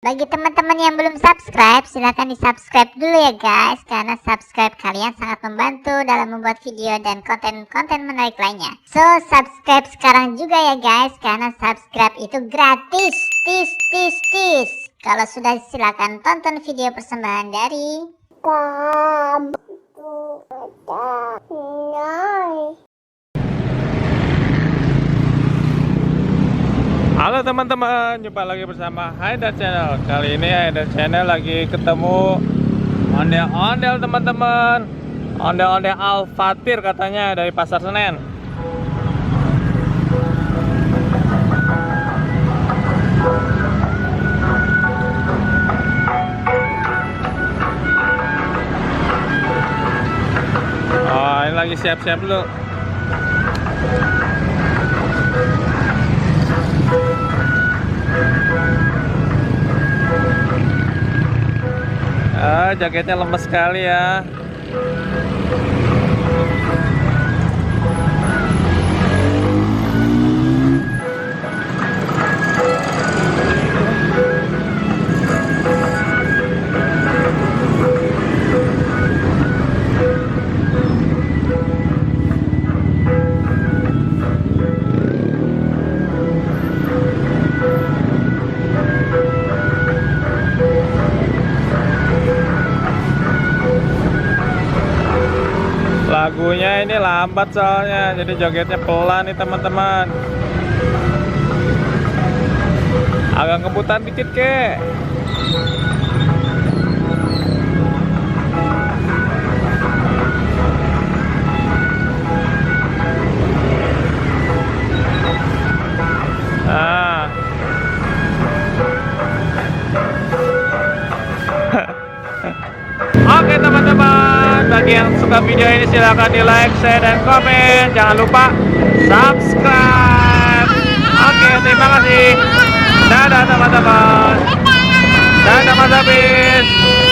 Bagi teman-teman yang belum subscribe, silahkan di subscribe dulu ya guys, karena subscribe kalian sangat membantu dalam membuat video dan konten-konten menarik lainnya. So subscribe sekarang juga ya guys, karena subscribe itu gratis. Kalau sudah, silahkan tonton video persembahan dari Halo teman-teman, jumpa lagi bersama Haidar Channel. Kali ini Haidar Channel lagi ketemu ondel-ondel teman-teman. Ondel-ondel Al-Fatir katanya dari Pasar Senen. Oh, ini lagi siap-siap dulu. Jaketnya lemes sekali ya. Lagunya ini lambat soalnya, jadi jogetnya pelan nih teman-teman. Agak ngebutan dikit kek. Nah. Oke teman-teman, bagi yang suka video ini silahkan di like, share, dan komen. Jangan lupa subscribe. Oke, terima kasih. Dadah teman-teman. Dadah Mas Hafiz.